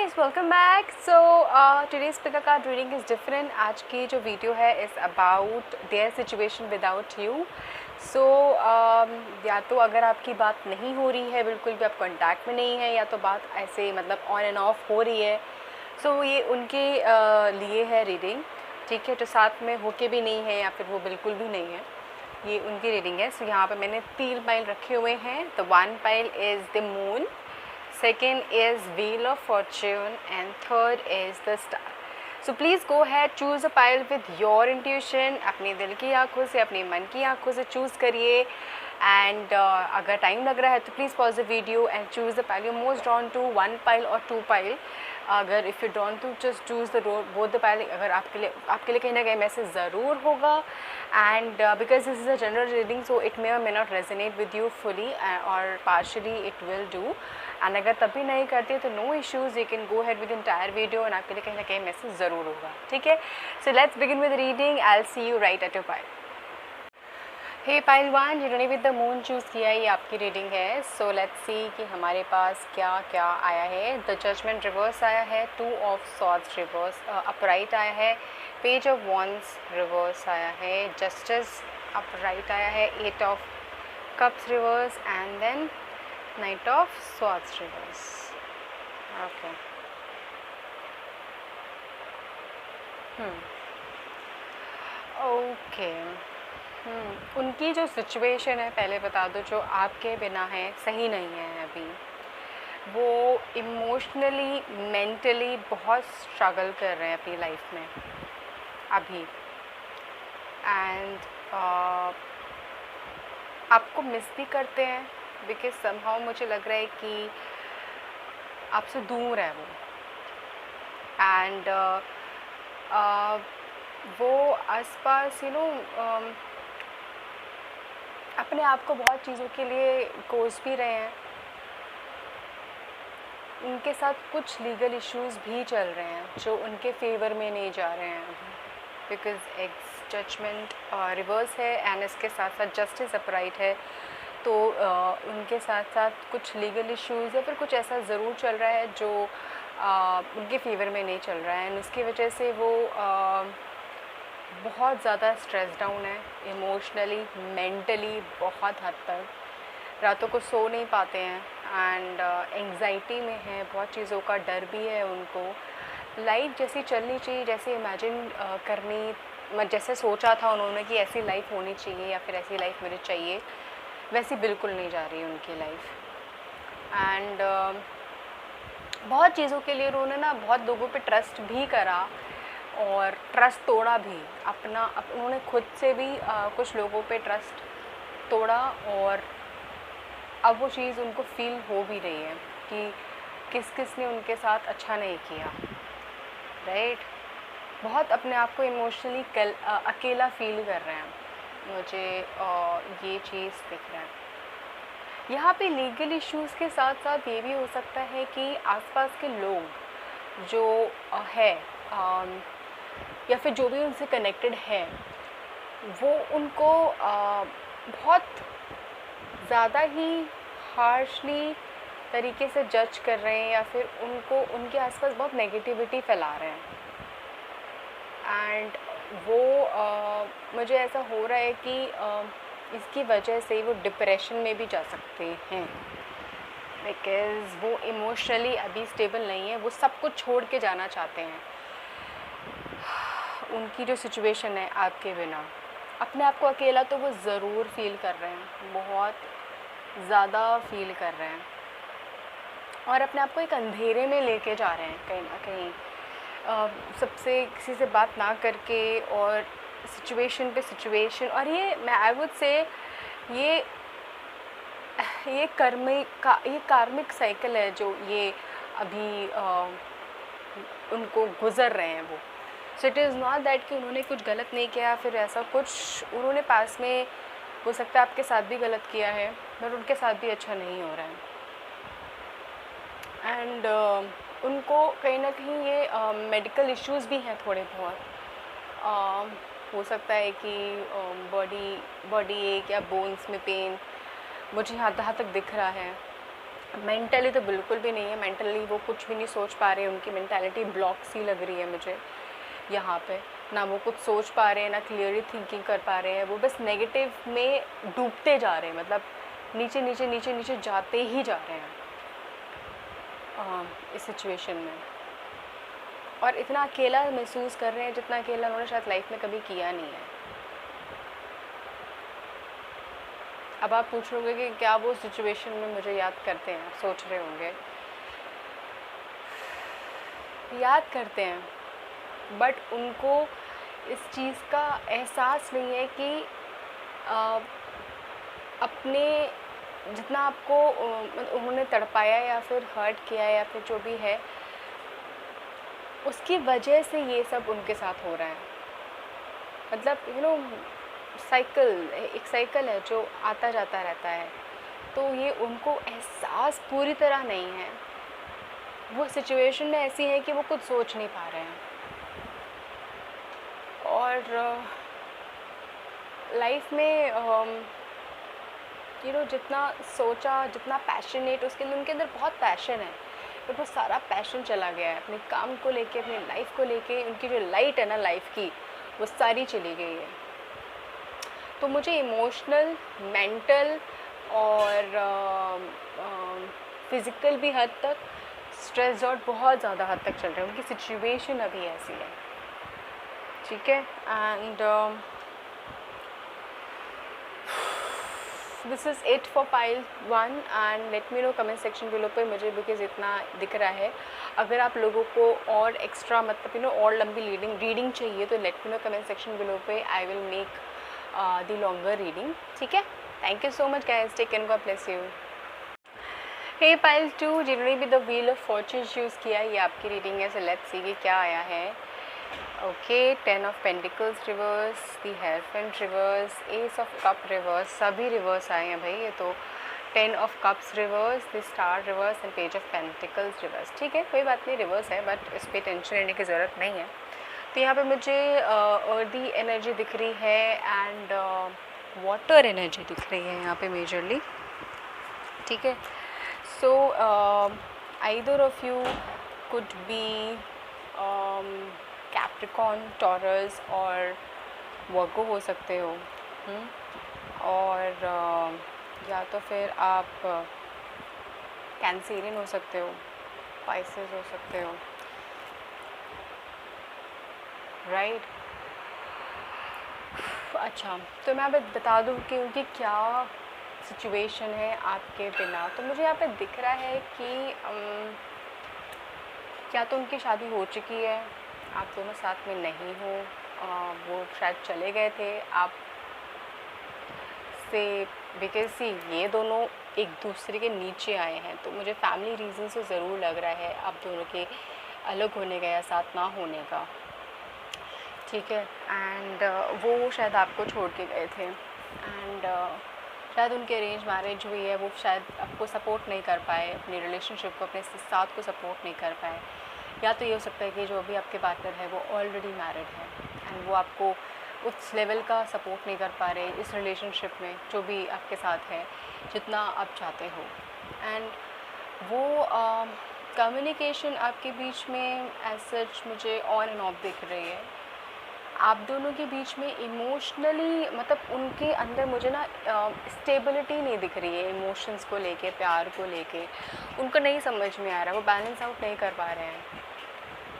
guys, welcome back. So today's picker card reading is different. आज की जो video है is about their situation without you. So या तो अगर आपकी बात नहीं हो रही है, बिल्कुल भी आप कांटेक्ट में नहीं है, या तो बात ऐसे मतलब ऑन एंड ऑफ हो रही है, so ये उनके लिए है रीडिंग. ठीक है, तो साथ में होके भी नहीं है या फिर वो बिल्कुल भी नहीं है, ये उनकी रीडिंग है. सो यहाँ पे मैंने 3 पाइल रखे हुए हैं. तो 1 pile is the moon, second is Wheel of Fortune, and third is the Star. So please go ahead, choose a pile with your intuition. अपने दिल की आँखों से, अपने मन की आँखों से चूज़ करिए. एंड अगर टाइम लग रहा है तो please pause the video and choose the pile you most drawn to, 1 pile और 2 पाइल. अगर if you drawn to just choose the both the pile. अगर आपके लिए कहीं ना कहीं मैसेज ज़रूर होगा. And because this is a general reading, so it may not resonate with you fully और partially it will do. And अगर तब भी नहीं करते तो no issues, you can go head with entire video and आपके लिए कहीं ना कहीं मैसेज ज़रूर होगा. ठीक है, so let's begin with reading. I will see you right at your pile. Hey pile 1, जिन्होंने विद द मून चूज़ किया है, ये आपकी रीडिंग है. सो लेट्स सी कि हमारे पास क्या क्या आया है. द जजमेंट रिवर्स आया है, 2 ऑफ सॉर्ड्स रिवर्स अपराइट आया है, पेज ऑफ वॉन्ड्स रिवर्स आया है, जस्टिस अपराइट आया है, 8 of cups reversed and then knight of swords reversed. Okay, okay. उनकी जो सिचुएशन है, पहले बता दो, जो आपके बिना है, सही नहीं है अभी. वो इमोशनली मेंटली बहुत स्ट्रगल कर रहे हैं अपनी लाइफ में अभी. एंड आपको मिस भी करते हैं बिकॉज समहाउ मुझे लग रहा है कि आपसे दूर है वो. एंड वो आसपास अपने आप को बहुत चीज़ों के लिए कोस भी रहे हैं. उनके साथ कुछ लीगल इश्यूज़ भी चल रहे हैं जो उनके फेवर में नहीं जा रहे हैं अभी, बिकॉज एक्स जजमेंट रिवर्स है एंड इसके साथ साथ जस्टिस अपराइट है. तो उनके साथ साथ कुछ लीगल इश्यूज़ या फिर कुछ ऐसा ज़रूर चल रहा है जो उनके फेवर में नहीं चल रहा है. एंड उसकी वजह से वो बहुत ज़्यादा स्ट्रेस डाउन है इमोशनली मेंटली. बहुत हद तक रातों को सो नहीं पाते हैं एंड एंग्जाइटी में है. बहुत चीज़ों का डर भी है उनको. लाइफ जैसी चलनी चाहिए, जैसे इमेजिन करनी, जैसे सोचा था उन्होंने कि ऐसी लाइफ होनी चाहिए या फिर ऐसी लाइफ मुझे चाहिए, वैसी बिल्कुल नहीं जा रही उनकी लाइफ. एंड बहुत चीज़ों के लिए उन्होंने बहुत लोगों पे ट्रस्ट भी करा और ट्रस्ट तोड़ा भी अपना. उन्होंने खुद से भी कुछ लोगों पे ट्रस्ट तोड़ा और अब वो चीज़ उनको फील हो भी रही है कि किस ने उनके साथ अच्छा नहीं किया. राइट, बहुत अपने आप को इमोशनली अकेला फील कर रहे हैं. मुझे ये चीज़ दिख रहा है यहाँ पे. लीगल इश्यूज़ के साथ साथ ये भी हो सकता है कि आसपास के लोग जो है या फिर जो भी उनसे कनेक्टेड है, वो उनको बहुत ज़्यादा ही हार्शली तरीके से जज कर रहे हैं या फिर उनको उनके आसपास बहुत नेगेटिविटी फैला रहे हैं. एंड वो मुझे ऐसा हो रहा है कि इसकी वजह से वो डिप्रेशन में भी जा सकते हैं बिकॉज़ वो इमोशनली अभी स्टेबल नहीं है. वो सब कुछ छोड़ के जाना चाहते हैं. उनकी जो सिचुएशन है आपके बिना, अपने आप को अकेला तो वो ज़रूर फील कर रहे हैं, बहुत ज़्यादा फील कर रहे हैं. और अपने आप को एक अंधेरे में लेके जा रहे हैं कहीं ना कहीं. सबसे किसी से बात ना करके और सिचुएशन पे सिचुएशन. और ये मैं आई वुड से ये कार्मिक साइकिल है जो ये अभी उनको गुज़र रहे हैं वो. So it is not that कि उन्होंने कुछ गलत नहीं किया फिर ऐसा कुछ. उन्होंने पास में हो सकता है आपके साथ भी गलत किया है, बट उनके साथ भी अच्छा नहीं हो रहा है. एंड उनको कहीं ना कहीं ये मेडिकल इश्यूज़ भी हैं थोड़े बहुत. हो सकता है कि बॉडी एक या बोन्स में पेन मुझे यहाँ तक दिख रहा है. मेंटली तो बिल्कुल भी नहीं है, मेंटली वो कुछ भी नहीं सोच पा रहे, उनकी मेंटालिटी ब्लॉक सी लग रही है मुझे यहाँ पे। ना वो कुछ सोच पा रहे हैं, ना क्लियरली थिंकिंग कर पा रहे हैं, वो बस नेगेटिव में डूबते जा रहे हैं, मतलब नीचे नीचे नीचे नीचे जाते ही जा रहे हैं इस सिचुएशन में। और इतना अकेला महसूस कर रहे हैं जितना अकेला उन्होंने शायद लाइफ में कभी किया नहीं है। अब आप पूछ लोगे कि क्या वो सिचुएशन में मुझे याद करते हैं, आप सोच रहे होंगे। याद करते हैं, बट उनको इस चीज़ का एहसास नहीं है कि अपने जितना आपको उन्होंने तड़पाया या फिर हर्ट किया या फिर जो भी है, उसकी वजह से ये सब उनके साथ हो रहा है। मतलब एक साइकिल है जो आता जाता रहता है, तो ये उनको एहसास पूरी तरह नहीं है। वो सिचुएशन में ऐसी है कि वो कुछ सोच नहीं पा रहे हैं, और लाइफ में जितना सोचा, जितना पैशनेट, उसके अंदर उनके अंदर बहुत पैशन है, बट वो सारा पैशन चला गया है अपने काम को लेके, अपनी लाइफ को लेके। उनकी जो लाइट है ना लाइफ की, वो सारी चली गई है। तो मुझे इमोशनल, मेंटल और फिज़िकल भी हद तक स्ट्रेस आउट बहुत ज़्यादा हद तक चल रहा है। उनकी सिचुएशन अभी ऐसी है, ठीक है। And this is it for pile 1 and let me know comment section below पे मुझे, बिकॉज इतना दिख रहा है। अगर आप लोगों को और एक्स्ट्रा मतलब और लंबी रीडिंग चाहिए तो let me know comment section below पे, I will make the longer reading, ठीक है। Thank you so much guys, take care, God bless you. Hey pile 2, जिन्होंने भी the wheel of fortune use किया, ये आपकी रीडिंग है, सो लेट्स सी कि क्या आया है। Okay, 10 of pentacles reverse, the hierophant reverse, ace of cup reverse, सभी रिवर्स आए हैं भाई ये तो। 10 of cups reverse, the star reverse and page of pentacles reverse. ठीक है, कोई बात नहीं, रिवर्स है बट इस पर टेंशन लेने की ज़रूरत नहीं है। तो यहाँ पे मुझे अर्दी एनर्जी दिख रही है एंड वाटर एनर्जी दिख रही है यहाँ पे मेजरली, ठीक है। So either of you could be Capricorn, taurus और वर्गो हो सकते हो, और या तो फिर आप कैंसेरियन हो सकते हो, पाइसेस हो सकते हो, राइट। अच्छा, तो मैं अब बता दूँ कि उनकी क्या सिचुएशन है आपके बिना। तो मुझे यहाँ पे दिख रहा है कि क्या तो उनकी शादी हो चुकी है, आप दोनों साथ में नहीं हो, वो शायद चले गए थे आप से, बिकॉज सी ये दोनों एक दूसरे के नीचे आए हैं। तो मुझे फैमिली रीज़न से ज़रूर लग रहा है आप दोनों के अलग होने का या साथ ना होने का, ठीक है। एंड वो शायद आपको छोड़ के गए थे, एंड शायद उनके अरेंज मैरिज हुई है, वो शायद आपको सपोर्ट नहीं कर पाए, अपनी रिलेशनशिप को, अपने साथ को सपोर्ट नहीं कर पाए। या तो ये हो सकता है कि जो अभी आपके पार्टनर है वो ऑलरेडी मैरिड है एंड वो आपको उस लेवल का सपोर्ट नहीं कर पा रहे इस रिलेशनशिप में जो भी आपके साथ है जितना आप चाहते हो। एंड वो कम्युनिकेशन आपके बीच में एज सच मुझे ऑन एंड ऑफ दिख रही है। आप दोनों के बीच में इमोशनली, मतलब उनके अंदर मुझे ना स्टेबिलिटी नहीं दिख रही है इमोशंस को लेके, प्यार को लेके। उनको नहीं समझ में आ रहा, वो बैलेंस आउट नहीं कर पा रहे हैं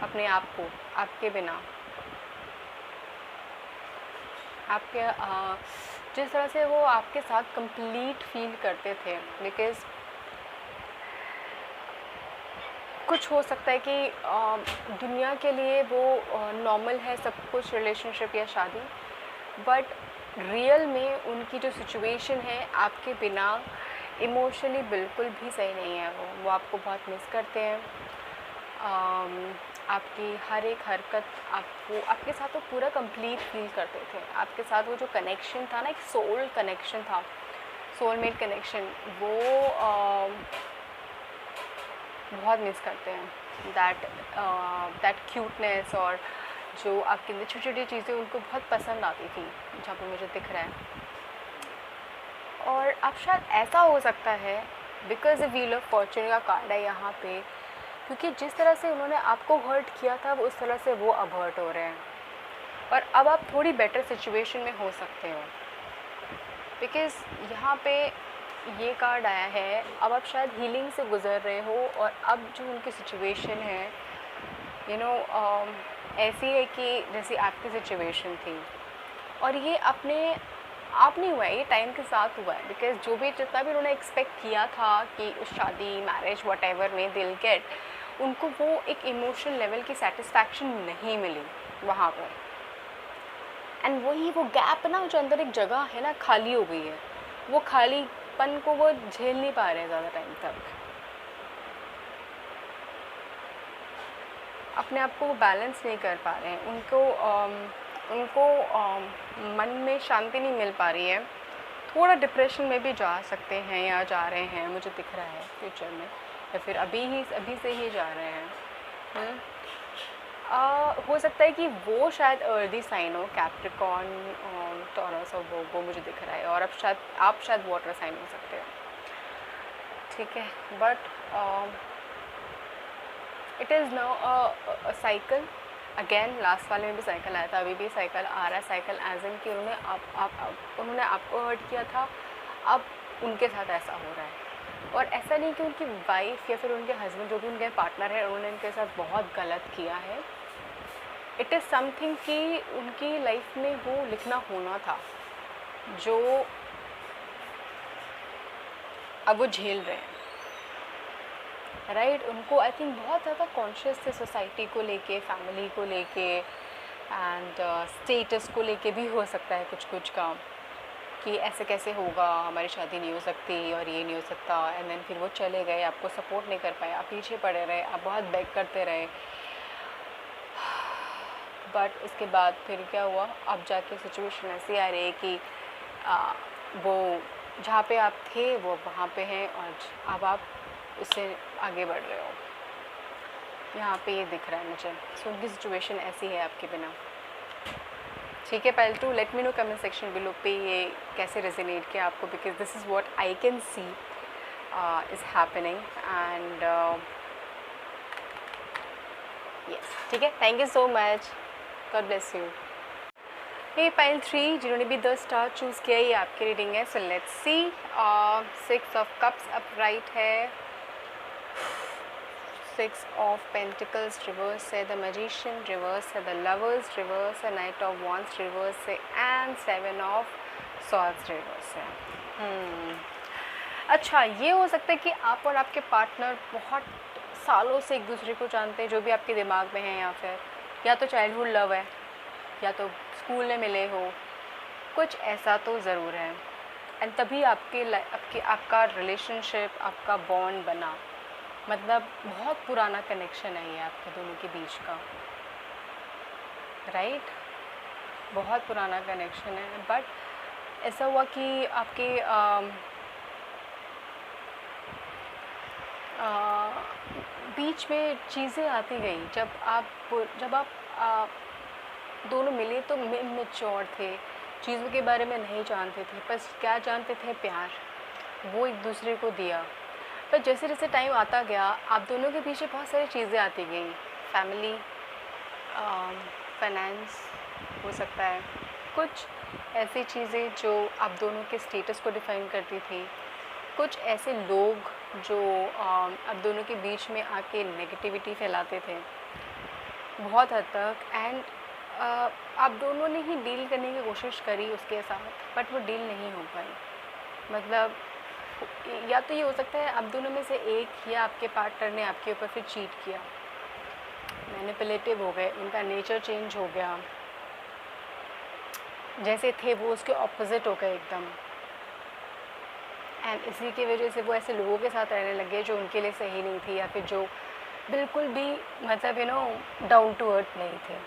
अपने आप को आपके बिना। आपके जिस तरह से वो आपके साथ कंप्लीट फील करते थे, बिकॉज़ कुछ हो सकता है कि दुनिया के लिए वो नॉर्मल है सब कुछ, रिलेशनशिप या शादी, बट रियल में उनकी जो सिचुएशन है आपके बिना इमोशनली बिल्कुल भी सही नहीं है। वो आपको बहुत मिस करते हैं, आपकी हर एक हरकत, आपको आपके साथ वो पूरा कंप्लीट फील करते थे। आपके साथ वो जो कनेक्शन था ना, एक सोल कनेक्शन था, सोलमेट कनेक्शन, वो बहुत मिस करते हैं। दैट क्यूटनेस और जो आपके अंदर छोटी छोटी चीज़ें उनको बहुत पसंद आती थी, जहाँ पे मुझे दिख रहा है। और अब शायद ऐसा हो सकता है बिकॉज व्हील ऑफ फॉर्चून का कार्ड है यहाँ पे, क्योंकि जिस तरह से उन्होंने आपको हर्ट किया था वो उस तरह से वो अब हर्ट हो रहे हैं और अब आप थोड़ी बेटर सिचुएशन में हो सकते हो। बिकॉज़ यहाँ पे ये कार्ड आया है, अब आप शायद हीलिंग से गुज़र रहे हो और अब जो उनकी सिचुएशन है ऐसी है कि जैसी आपकी सिचुएशन थी, और ये अपने आप नहीं हुआ है, ये टाइम के साथ हुआ है। बिकॉज़ जो भी जितना भी उन्होंने एक्सपेक्ट किया था कि उस शादी मैरिज वट एवर में दिल गेट, उनको वो एक इमोशनल लेवल की सेटिस्फैक्शन नहीं मिली वहाँ पर। एंड वही वो गैप ना, जो अंदर एक जगह है ना खाली हो गई है, वो खालीपन को वो झेल नहीं पा रहे हैं ज़्यादा टाइम तक, अपने आप को वो बैलेंस नहीं कर पा रहे हैं, उनको मन में शांति नहीं मिल पा रही है, थोड़ा डिप्रेशन में भी जा सकते हैं या जा रहे हैं, मुझे दिख रहा है फ्यूचर में, या फिर अभी से ही जा रहे हैं। हो सकता है कि वो शायद अर्दी साइन हो, कैप्रिकॉर्न, टॉरस और वो मुझे दिख रहा है, और अब शायद आप शायद वाटर साइन हो सकते हो, ठीक है। But it is now a cycle again, last वाले में भी साइकिल आया था, अभी भी साइकिल आ रहा है। साइकिल एज इन कि उन्होंने आपको हर्ट किया था, अब उनके साथ ऐसा हो रहा है। और ऐसा नहीं कि उनकी वाइफ या फिर उनके हस्बैंड जो भी उनके पार्टनर है उन्होंने उनके साथ बहुत गलत किया है। इट इज़ समथिंग कि उनकी लाइफ में वो लिखना होना था जो अब वो झेल रहे हैं, राइट। उनको आई थिंक बहुत ज़्यादा कॉन्शियस थे सोसाइटी को लेके, फैमिली को लेके, एंड स्टेटस को लेके भी हो सकता है कुछ काम, कि ऐसे कैसे होगा, हमारी शादी नहीं हो सकती और ये नहीं हो सकता। एंड देन फिर वो चले गए, आपको सपोर्ट नहीं कर पाए, आप पीछे पड़े रहे, आप बहुत बैक करते रहे। बट उसके बाद फिर क्या हुआ, अब जाके सिचुएशन ऐसी आ रही है कि वो जहाँ पे आप थे वो वहाँ पे हैं, और अब आप उससे आगे बढ़ रहे हो। यहाँ पे ये दिख रहा है मुझे। सो उनकी सिचुएशन ऐसी है आपके बिना, ठीक है। पहले to let me know comment section below पे ये कैसे रेजोनेट किया आपको, because this is what I can see is happening. And yes, ठीक है। Thank you so much, God bless you. ये पाइल 3 जिन्होंने भी 10 स्टार चूज़ किया, ये आपकी रीडिंग है। So let's see. 6 of cups upright है, 6 ऑफ पेंटिकल्स रिवर्स है, द मैजिशियन रिवर्स है, द लवर्स रिवर्स है, नाइट ऑफ वॉन्ड्स रिवर्स है, एंड 7 ऑफ सॉर्ड्स रिवर्स है। अच्छा, ये हो सकता है कि आप और आपके पार्टनर बहुत सालों से एक दूसरे को जानते हैं, जो भी आपके दिमाग में है, या तो चाइल्डहुड लव है, या तो स्कूल में मिले हो, कुछ ऐसा तो ज़रूर है। एंड तभी आपका रिलेशनशिप, आपका बॉन्ड बना, मतलब बहुत पुराना कनेक्शन है ये आपके दोनों के बीच का, राइट। बहुत पुराना कनेक्शन है। बट ऐसा हुआ कि आपके बीच में चीज़ें आती गई, जब आप दोनों मिले तो मैच्योर थे, चीज़ों के बारे में नहीं जानते थे, बस क्या जानते थे, प्यार वो एक दूसरे को दिया। पर जैसे जैसे टाइम आता गया, आप दोनों के पीछे बहुत सारी चीज़ें आती गई, फैमिली, फाइनेंस हो सकता है, कुछ ऐसी चीज़ें जो आप दोनों के स्टेटस को डिफ़ाइन करती थी, कुछ ऐसे लोग जो आप दोनों के बीच में आके नेगेटिविटी फैलाते थे बहुत हद तक। एंड आप दोनों ने ही डील करने की कोशिश करी उसके साथ, बट वो डील नहीं हो पाई। मतलब या तो ये हो सकता है आप दोनों में से एक या आपके पार्टनर ने आपके ऊपर फिर चीट किया, मैनिपुलेटिव हो गए, उनका नेचर चेंज हो गया, जैसे थे वो उसके ऑपोजिट हो गए एकदम। एंड इसी की वजह से वो ऐसे लोगों के साथ रहने लगे जो उनके लिए सही नहीं थी, या फिर जो बिल्कुल भी मतलब डाउन टू अर्थ नहीं थे।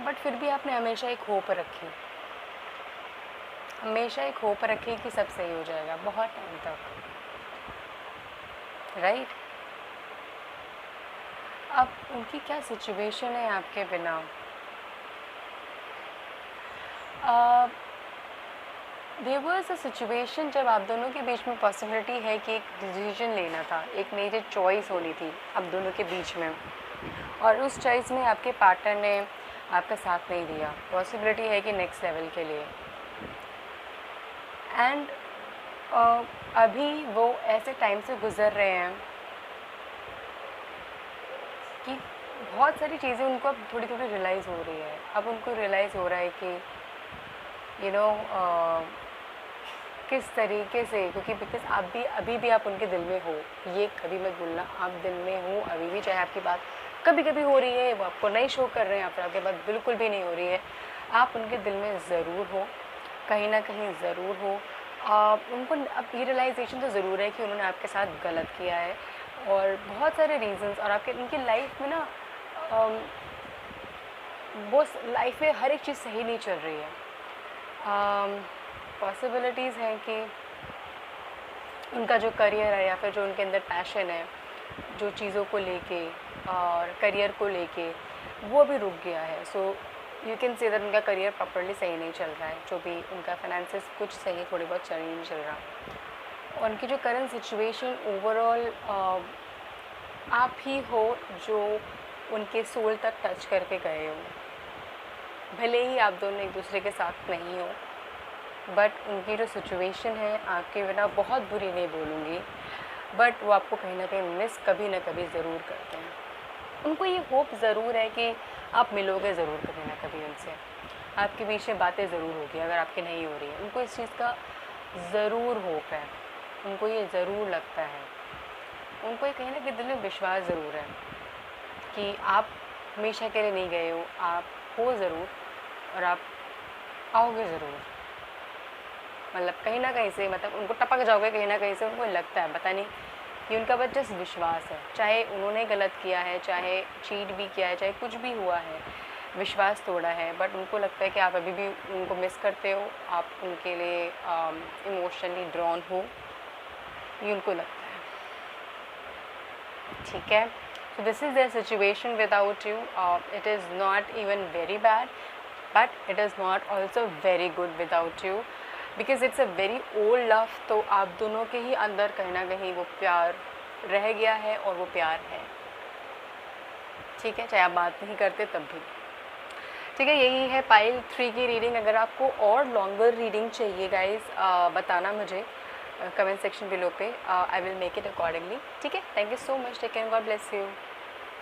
बट फिर भी आपने हमेशा एक होप रखी, हमेशा एक होप रखी कि सब सही हो जाएगा, बहुत टाइम तक, राइट। अब उनकी क्या सिचुएशन है आपके बिना, देयर वाज अ सिचुएशन जब आप दोनों के बीच में पॉसिबिलिटी है कि एक डिसीजन लेना था, एक मेजर चॉइस होनी थी आप दोनों के बीच में, और उस चॉइस में आपके पार्टनर ने आपका साथ नहीं दिया। पॉसिबिलिटी है कि नेक्स्ट लेवल के लिए, एंड अभी वो ऐसे टाइम से गुज़र रहे हैं कि बहुत सारी चीज़ें उनको अब थोड़ी थोड़ी रियलाइज़ हो रही है। अब उनको रियलाइज़ हो रहा है कि यू नो किस तरीके से, क्योंकि बिकॉज आप भी अभी भी आप उनके दिल में हो, ये कभी मत भूलना, आप दिल में हो अभी भी। चाहे आपकी बात कभी कभी हो रही है, वो आपको नहीं शो कर रहे हैं, या फिर आपकी बात बिल्कुल भी नहीं हो रही है, आप उनके दिल में ज़रूर हो, कहीं ना कहीं ज़रूर हो। उनको अब ये रियलाइजेशन तो ज़रूर है कि उन्होंने आपके साथ गलत किया है, और बहुत सारे रीजंस, और आपके उनकी लाइफ में ना वो लाइफ में हर एक चीज़ सही नहीं चल रही है। पॉसिबिलिटीज़ हैं कि उनका जो करियर है, या फिर जो उनके अंदर पैशन है जो चीज़ों को लेके और करियर को लेके, वो भी रुक गया है। So you can say that उनका करियर प्रॉपरली सही नहीं चल रहा है, जो भी उनका फाइनेंसेस कुछ सही थोड़ी बहुत सही नहीं चल रहा, और उनकी जो करंट सिचुएशन ओवरऑल आप ही हो जो उनके सोल तक टच करके गए हो। भले ही आप दोनों एक दूसरे के साथ नहीं हो, बट उनकी जो सिचुएशन है, आपके बिना बहुत बुरी नहीं बोलूँगी, बट वो आपको कहीं ना कहीं मिस कभी ना कभी ज़रूर करते हैं। उनको ये होप ज़रूर है कि आप मिलोगे ज़रूर कभी ना कभी उनसे, आपके बीच में बातें ज़रूर होगी अगर आपकी नहीं हो रही है। उनको इस चीज़ का ज़रूर होप है, उनको ये ज़रूर लगता है, उनको ये कहीं ना कहीं दिल में विश्वास ज़रूर है कि आप हमेशा के लिए नहीं गए हो, आप हो ज़रूर, और आप आओगे ज़रूर। मतलब कहीं ना कहीं से, मतलब उनको टपक जाओगे कहीं ना कहीं से, उनको लगता है, पता नहीं, ये उनका बस जस्ट विश्वास है। चाहे उन्होंने गलत किया है, चाहे चीट भी किया है, चाहे कुछ भी हुआ है, विश्वास तोड़ा है, बट उनको लगता है कि आप अभी भी उनको मिस करते हो, आप उनके लिए इमोशनली ड्रॉन हो, ये उनको लगता है। ठीक है, so this is their situation without you. It is not even very bad, but it is not also very good without you, because it's a very old love. तो आप दोनों के ही अंदर कहीं ना कहीं वो प्यार रह गया है, और वो प्यार है। ठीक है, चाहे आप बात नहीं करते तब भी। ठीक है, यही है पाइल 3 की रीडिंग। अगर आपको और लॉन्गर रीडिंग चाहिए गाइज, बताना मुझे कमेंट सेक्शन बिलो पे, I will make it accordingly. ठीक है, thank you so much, take care, God bless you.